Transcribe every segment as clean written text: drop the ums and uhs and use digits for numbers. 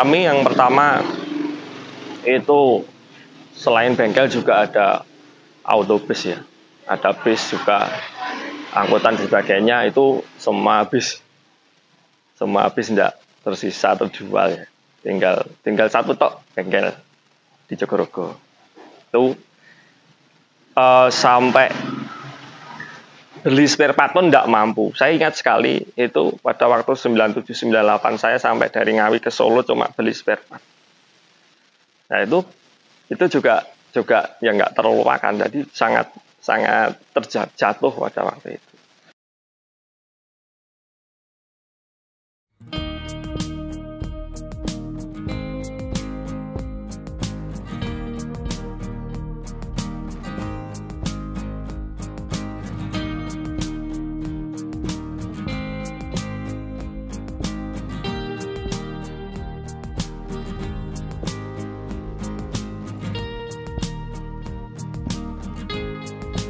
Kami yang pertama itu selain bengkel juga ada autobus ya, ada bis juga, angkutan dan sebagainya. Itu semua bis tidak tersisa terjual ya. Tinggal satu tok bengkel di Jogorogo. Itu sampai beli spare part pun tidak mampu. Saya ingat sekali itu pada waktu 97-98 saya sampai dari Ngawi ke Solo cuma beli spare part. Nah itu juga yang nggak terlupakan. Jadi sangat terjatuh pada waktu itu.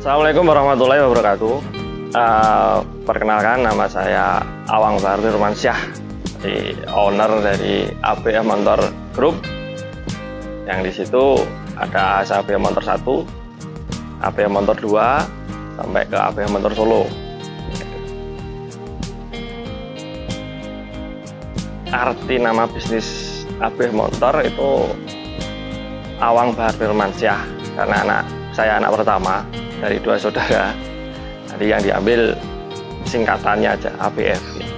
Assalamualaikum warahmatullahi wabarakatuh. Perkenalkan, nama saya Awang Bahar Firmansyah, owner dari ABF Motor Group. Yang di situ ada ABF Motor 1, ABF Motor 2, sampai ke ABF Motor Solo. Arti nama bisnis ABF Motor itu Awang Bahar Firmansyah, karena saya anak pertama dari 2 saudara. Jadi yang diambil singkatannya aja, ABF gitu.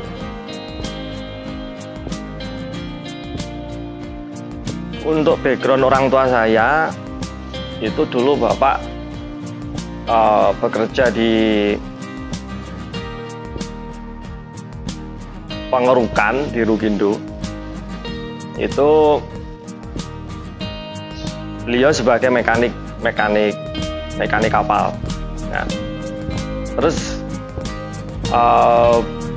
Untuk background orang tua saya, itu dulu bapak bekerja di pengerukan di Rugindo. Itu beliau sebagai mekanik kapal. Nah, terus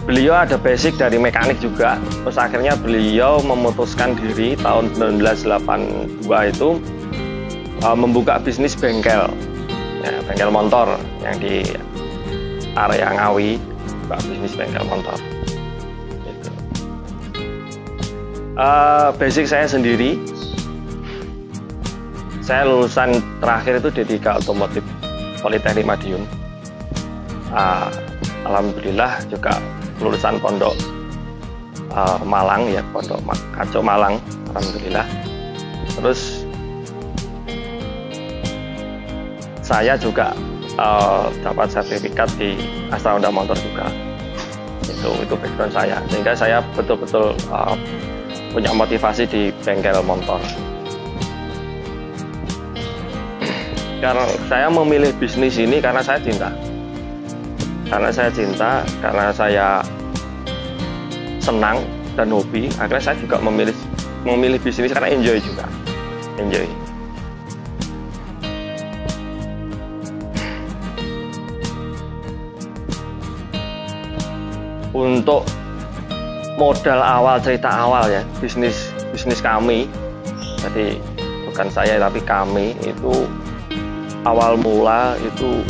beliau ada basic dari mekanik juga. Terus akhirnya beliau memutuskan diri tahun 1982 itu membuka bisnis bengkel, ya, bengkel motor yang di area Ngawi, buka bisnis bengkel motor. Gitu. Basic saya sendiri. Saya lulusan terakhir itu D3 Otomotif Politeknik Madiun. Alhamdulillah juga lulusan Pondok Malang ya, Pondok Kaco Malang, alhamdulillah. Terus saya juga dapat sertifikat di Astra Honda Motor juga. Itu background saya, sehingga saya betul-betul punya motivasi di bengkel motor. Karena saya memilih bisnis ini karena saya cinta. Karena saya senang dan hobi. Akhirnya saya juga memilih bisnis karena enjoy juga. Enjoy. Untuk modal awal, cerita awal ya, bisnis kami. Jadi bukan saya tapi kami itu awal mula itu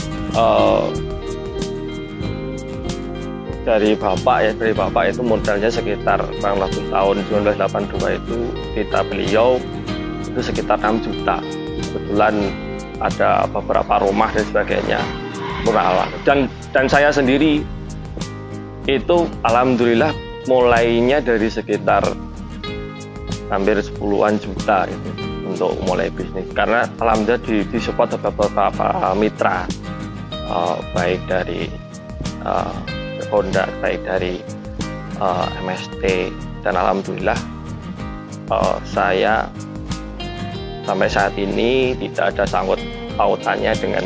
dari bapak itu modalnya sekitar kurang lebih tahun 1982 itu beliau itu sekitar 6 juta. Kebetulan ada beberapa rumah dan sebagainya murah. Dan saya sendiri itu alhamdulillah mulainya dari sekitar hampir 10-an juta itu untuk mulai bisnis, karena alhamdulillah disupport beberapa mitra, baik dari Honda, baik dari MST, dan alhamdulillah saya sampai saat ini tidak ada sangkut pautannya dengan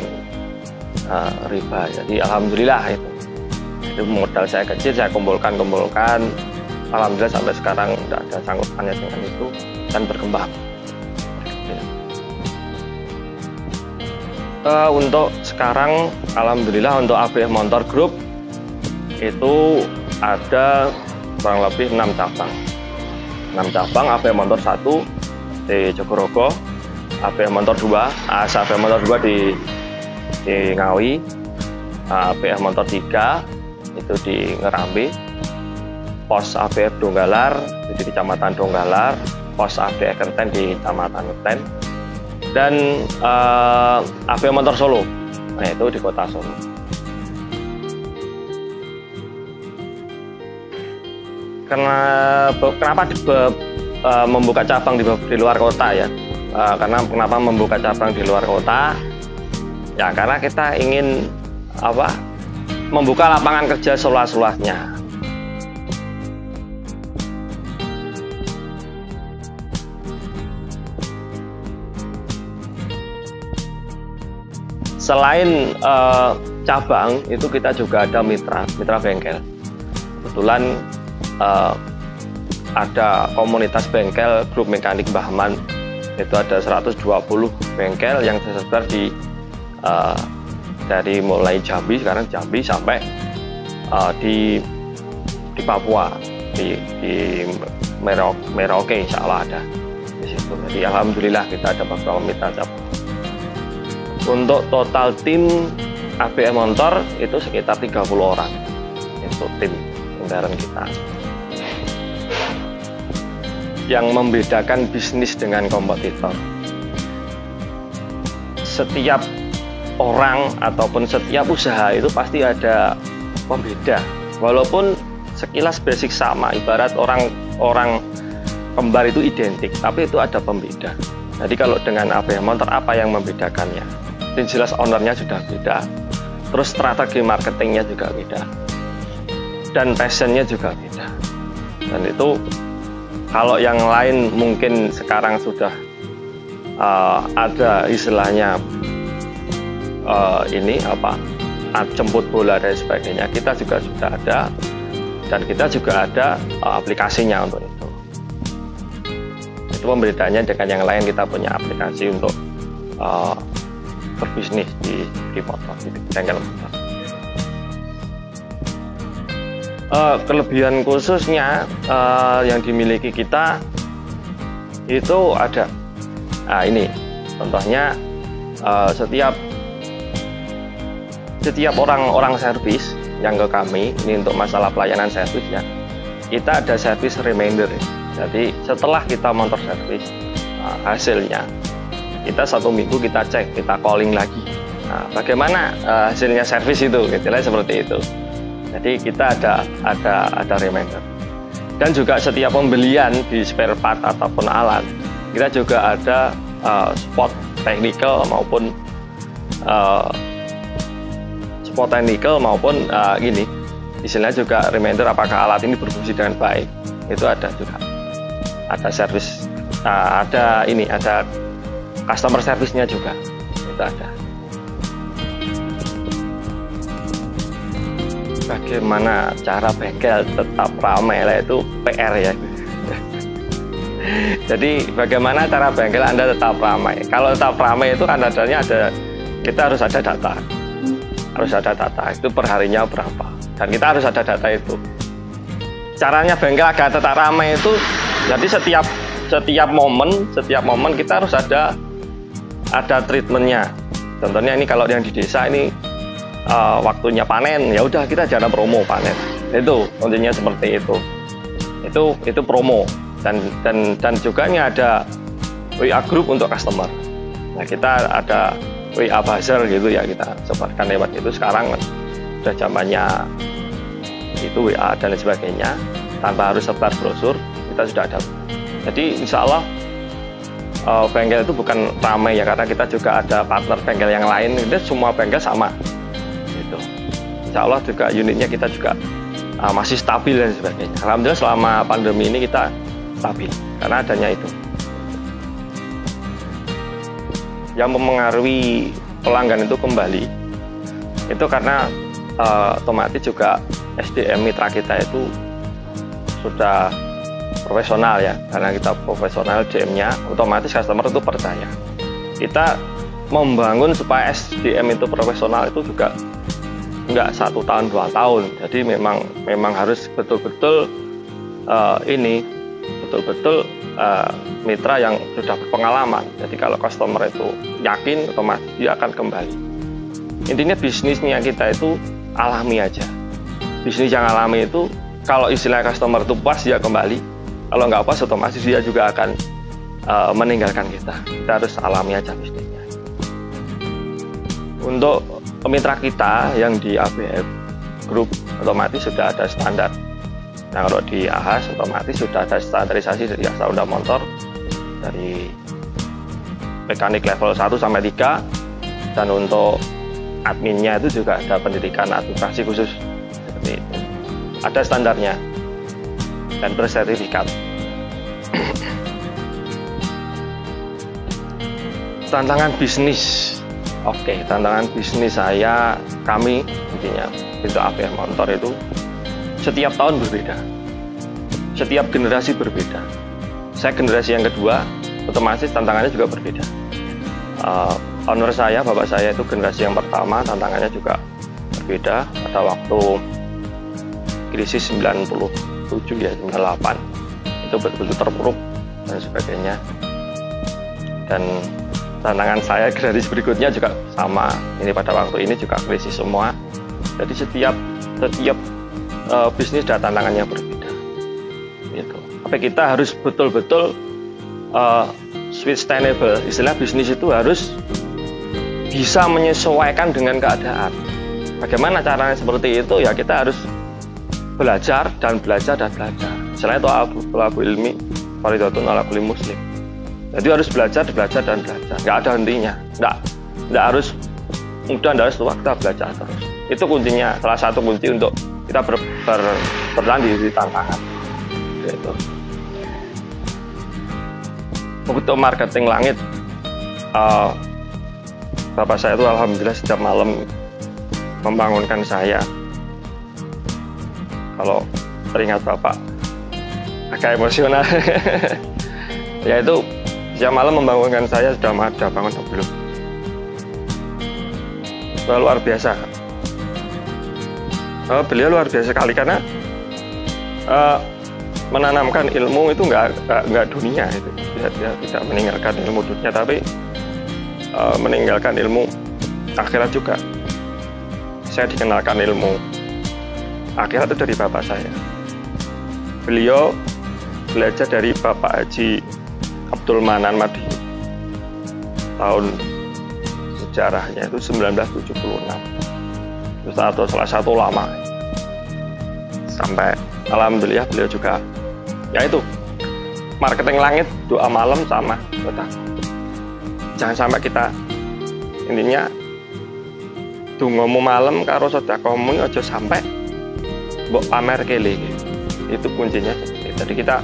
riba. Jadi alhamdulillah itu modal saya kecil, saya kumpulkan, alhamdulillah sampai sekarang tidak ada sangkutannya dengan itu dan berkembang. Untuk sekarang alhamdulillah untuk ABF Motor Group itu ada kurang lebih 6 cabang. 6 cabang, ABF Motor 1 di Jogorogo, ABF Motor 2, ABF Motor 2 di Ngawi, ABF Motor 3 itu di Ngerambe, pos ABF Donggalar itu di Kecamatan Donggalar, pos ABF Kerten di Kecamatan Kerten, dan ABF Motor Solo, nah itu di kota Solo. Kenapa membuka cabang di luar kota ya? Kenapa membuka cabang di luar kota? Ya karena kita ingin membuka lapangan kerja seluas-luasnya. Selain cabang, itu kita juga ada mitra bengkel. Kebetulan ada komunitas bengkel grup mekanik Bahman, itu ada 120 bengkel yang tersebar dari mulai Jambi, sekarang Jambi sampai di Papua, di Merauke insya Allah ada di situ. Jadi alhamdulillah kita ada beberapa mitra cabang. Untuk total tim ABF Motor itu sekitar 30 orang, itu tim kendaraan kita. Yang membedakan bisnis dengan kompetitor, setiap orang ataupun setiap usaha itu pasti ada pembeda. Walaupun sekilas basic sama, ibarat orang kembar itu identik, tapi itu ada pembeda. Jadi kalau dengan ABF Motor, apa yang membedakannya? Yang jelas ownernya sudah beda, terus strategi marketingnya juga beda, dan passionnya juga beda. Dan itu kalau yang lain mungkin sekarang sudah ada istilahnya jemput bola dan sebagainya, kita juga sudah ada, dan kita juga ada aplikasinya untuk itu. Itu pembedanya dengan yang lain, kita punya aplikasi untuk berbisnis di motor, di bengkel motor. Kelebihan khususnya yang dimiliki kita itu ada. Nah ini contohnya, setiap orang servis yang ke kami, ini untuk masalah pelayanan servis ya, kita ada servis reminder. Jadi setelah kita motor servis, hasilnya kita 1 minggu kita cek, kita calling lagi. Nah, bagaimana hasilnya servis itu, seperti itu. Jadi kita ada reminder. Dan juga setiap pembelian di spare part ataupun alat, kita juga ada support technical maupun gini, istilahnya juga reminder apakah alat ini berfungsi dengan baik. Itu ada juga. Ada service, ada customer service-nya juga, itu ada. Bagaimana cara bengkel tetap ramai, itu PR ya. Jadi bagaimana cara bengkel Anda tetap ramai? Kalau tetap ramai itu kan kita harus ada data. Harus ada data, itu perharinya berapa. Dan kita harus ada data itu. Caranya bengkel agar tetap ramai itu, jadi setiap momen kita harus ada treatmentnya. Contohnya ini kalau yang di desa ini waktunya panen, ya udah kita jangan promo panen. Itu intinya seperti itu. Itu promo, dan juga ini ada WA group untuk customer. Nah kita ada WA buzzer gitu ya, kita sebarkan lewat itu. Sekarang sudah zamannya itu WA dan lain sebagainya, tanpa harus sebar brosur, kita sudah ada. Jadi insya Allah bengkel itu bukan ramai ya, karena kita juga ada partner bengkel yang lain. Itu semua bengkel sama gitu. Insya Allah juga unitnya kita juga masih stabil dan sebagainya. Alhamdulillah selama pandemi ini kita stabil karena adanya itu. Yang mempengaruhi pelanggan itu kembali itu karena otomatis juga SDM mitra kita itu sudah profesional ya, karena kita profesional DM-nya, otomatis customer itu percaya. Kita membangun supaya SDM itu profesional itu juga enggak 1 tahun 2 tahun. Jadi memang harus betul-betul mitra yang sudah berpengalaman. Jadi kalau customer itu yakin, otomatis dia akan kembali. Intinya bisnisnya kita itu alami aja. Bisnis yang alami itu kalau istilah customer itu puas dia kembali. Kalau nggak puas otomatis dia juga akan meninggalkan kita harus alami aja bisnisnya. Untuk mitra kita yang di ABF Group otomatis sudah ada standar. Nah, kalau di AHAS otomatis sudah ada standarisasi dari asal Honda motor dari mekanik level 1 sampai 3, dan untuk adminnya itu juga ada pendidikan advokasi khusus seperti itu. Ada standarnya dan bersertifikat. Tantangan bisnis. Oke, tantangan bisnis kami intinya itu ABF Motor itu setiap tahun berbeda, setiap generasi berbeda. Saya generasi yang kedua, otomatis tantangannya juga berbeda. Owner saya, bapak saya itu generasi yang pertama, tantangannya juga berbeda. Pada waktu krisis 97 ya, 98 itu betul-betul terpuruk dan sebagainya. Dan tantangan saya generasi berikutnya juga sama. Ini pada waktu ini juga krisis semua. Jadi setiap bisnis ada tantangannya berbeda. Gitu. Tapi kita harus betul-betul sustainable. Istilah bisnis itu harus bisa menyesuaikan dengan keadaan. Bagaimana caranya seperti itu? Ya kita harus belajar dan belajar dan belajar. Selain itu Abu ilmi faridatun ala kulli muslim. Jadi harus belajar dan belajar. Nggak ada hentinya. Nggak harus mudah, nggak harus tua, kita belajar terus. Itu kuncinya, salah satu kunci untuk kita bertahan di tantangan. Gitu. Untuk marketing langit, bapak saya itu alhamdulillah setiap malam membangunkan saya. Kalau teringat bapak agak emosional. Yaitu setiap malam membangunkan saya, sudah bangun atau belum. Luar biasa. Beliau luar biasa sekali karena menanamkan ilmu itu nggak dunia itu. Dia tidak meninggalkan ilmu dunia, tapi meninggalkan ilmu akhirat juga. Saya dikenalkan ilmu akhirat itu dari bapak saya. Beliau belajar dari Bapak Haji Abdul Manan Madi. Tahun sejarahnya itu 1976. Itu salah satu ulama. Sampai alhamdulillah beliau juga yaitu marketing langit, doa malam sama. Jangan sampai kita intinya dongamu malam karo sedekahmu aja sampai mbok pamer kele. Itu kuncinya. Jadi kita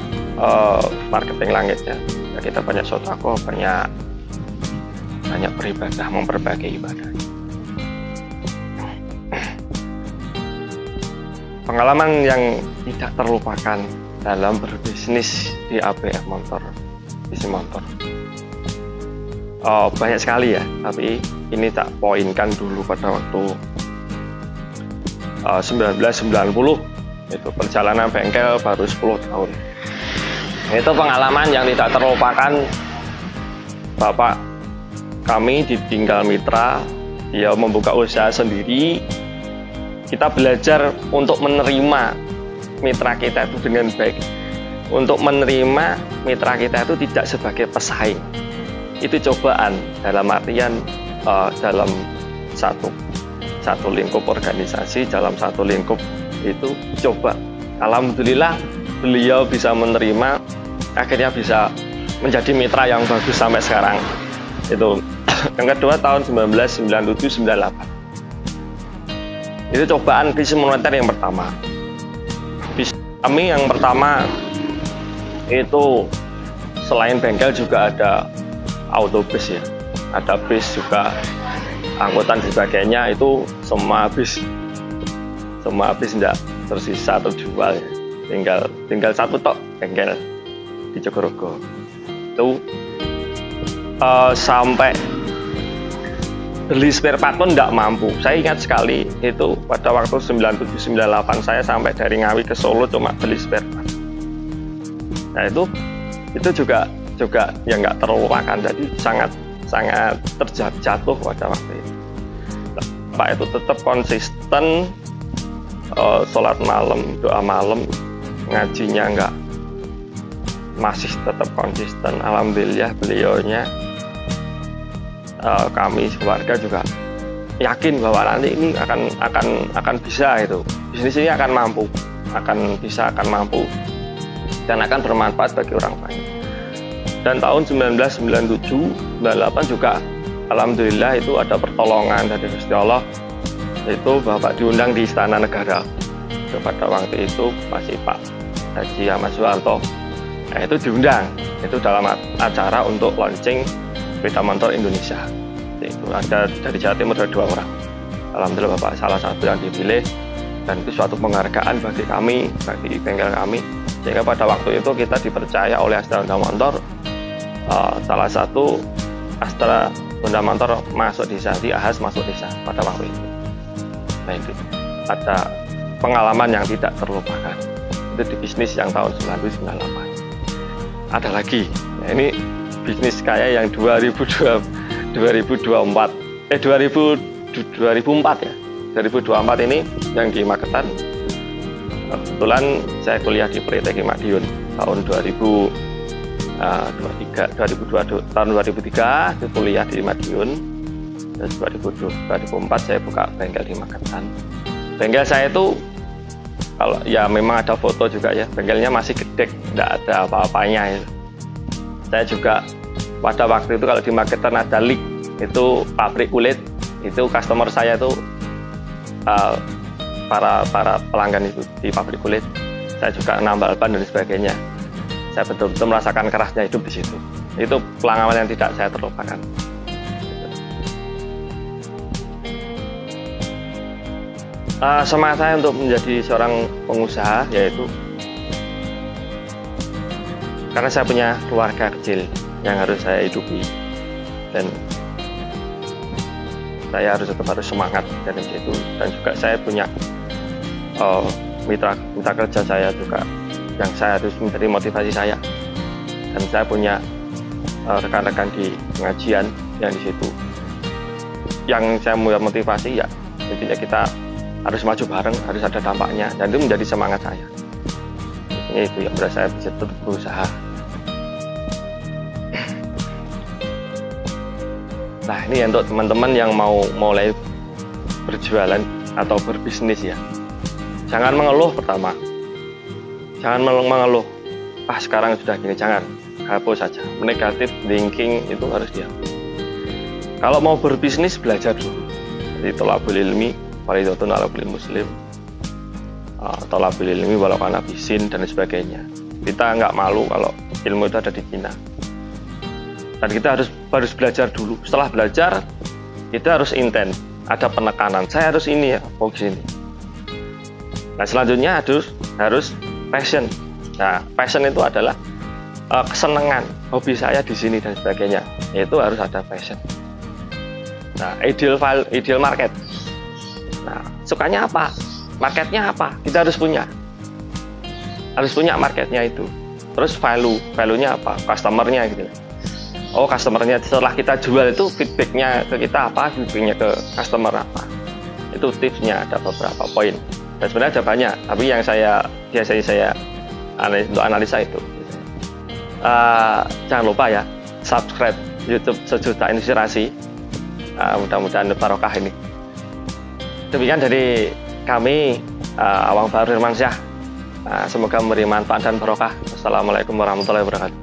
marketing langitnya, ya kita banyak sedekah, banyak beribadah, memperbaiki ibadah. Pengalaman yang tidak terlupakan dalam berbisnis di ABF Motor, bisnis motor. Banyak sekali ya, tapi ini tak poinkan dulu pada waktu 1990 itu perjalanan bengkel baru 10 tahun. Itu pengalaman yang tidak terlupakan. Bapak kami ditinggal mitra, dia membuka usaha sendiri. Kita belajar untuk menerima mitra kita itu dengan baik, untuk menerima mitra kita itu tidak sebagai pesaing. Itu cobaan dalam artian dalam satu lingkup organisasi, dalam satu lingkup itu coba. Alhamdulillah beliau bisa menerima, akhirnya bisa menjadi mitra yang bagus sampai sekarang. Itu yang kedua tahun 1997-98. Itu cobaan bisnis moneter yang pertama. Bisnis kami yang pertama itu selain bengkel juga ada autobus ya, ada bis juga, angkutan sebagainya. Itu semua bis tidak tersisa atau jual ya. Tinggal satu tok bengkel di Jogorogo. Itu sampai beli spare part pun tidak mampu. Saya ingat sekali itu pada waktu 97-98 saya sampai dari Ngawi ke Solo cuma beli spare part. Nah itu juga yang nggak terlupakan. Jadi sangat terjatuh pada waktu itu. Pak itu tetap konsisten, sholat malam, doa malam, ngajinya masih tetap konsisten. Alhamdulillah beliaunya, kami keluarga juga yakin bahwa nanti ini akan bisa, itu bisnis ini akan mampu, akan mampu dan akan bermanfaat bagi orang banyak. Dan tahun 1997, 98 juga alhamdulillah itu ada pertolongan dari Gusti Allah, itu Bapak diundang di Istana Negara. Pada waktu itu masih Pak Haji Ahmad Suwanto. Nah, itu diundang, itu dalam acara untuk launching sepeda motor Indonesia. Itu ada dari Jawa Timur ada 2 orang. Alhamdulillah Bapak salah satu yang dipilih, dan itu suatu penghargaan bagi kami, bagi bengkel kami, sehingga pada waktu itu kita dipercaya oleh Astra Honda Motor, salah satu Astra Honda Motor masuk desa, di Ahas masuk desa pada waktu itu. Nah, itu ada pengalaman yang tidak terlupakan, itu di bisnis yang tahun 1998. Ada lagi, nah ini bisnis kayak yang 2004 ya, 2024 ini yang di Magetan. Kebetulan saya kuliah di Politeknik Madiun tahun 2003 itu kuliah di Madiun. Dan 2004 saya buka bengkel di Magetan. Bengkel saya itu, kalau ya memang ada foto juga ya, bengkelnya masih gede, tidak ada apa-apanya ya. Saya juga pada waktu itu kalau di Magetan ada Lik, itu pabrik kulit, itu customer saya itu para pelanggan itu di pabrik kulit. Saya juga nambal ban dan sebagainya. Saya betul-betul merasakan kerasnya hidup di situ. Itu pengalaman yang tidak saya terlupakan. Semangat saya untuk menjadi seorang pengusaha yaitu karena saya punya keluarga kecil yang harus saya hidupi, dan saya harus semangat dari situ. Dan juga saya punya mitra kerja saya juga yang saya harus menjadi motivasi saya, dan saya punya rekan-rekan di pengajian yang di situ yang saya mau motivasi, ya intinya kita harus maju bareng, harus ada dampaknya, dan itu menjadi semangat saya. Ini itu yang membuat saya bisa tetap berusaha. Nah, ini untuk teman-teman yang mau mulai berjualan atau berbisnis ya, jangan mengeluh. Pertama, jangan mengeluh, sekarang sudah gini, jangan, hapus saja. Negatif thinking itu harus dihapus. Kalau mau berbisnis, belajar dulu. Jadi thalabul ilmi fardhatun 'ala kulli muslim, thalabul ilmi walau kana bisin dan sebagainya. Kita nggak malu kalau ilmu itu ada di Cina, dan kita harus belajar dulu. Setelah belajar, kita harus intent, ada penekanan, saya harus ini ya, fokus ini. Nah, selanjutnya harus passion. Nah, passion itu adalah kesenangan, hobi saya di sini dan sebagainya. Itu harus ada passion. Nah, ideal market. Nah, sukanya apa? Marketnya apa? Kita harus punya marketnya itu. Terus value-nya apa? Customernya gitu. Oh, customernya setelah kita jual itu feedbacknya ke kita apa? Feedbacknya ke customer apa? Itu tipsnya, ada beberapa poin. Dan sebenarnya ada banyak, tapi yang biasanya saya analisa itu. Jangan lupa ya, subscribe YouTube Sejuta Inspirasi. Mudah-mudahan barokah ini. Demikian dari kami, Awang Bahar Firmansyah. Semoga memberi manfaat dan barokah. Assalamualaikum warahmatullahi wabarakatuh.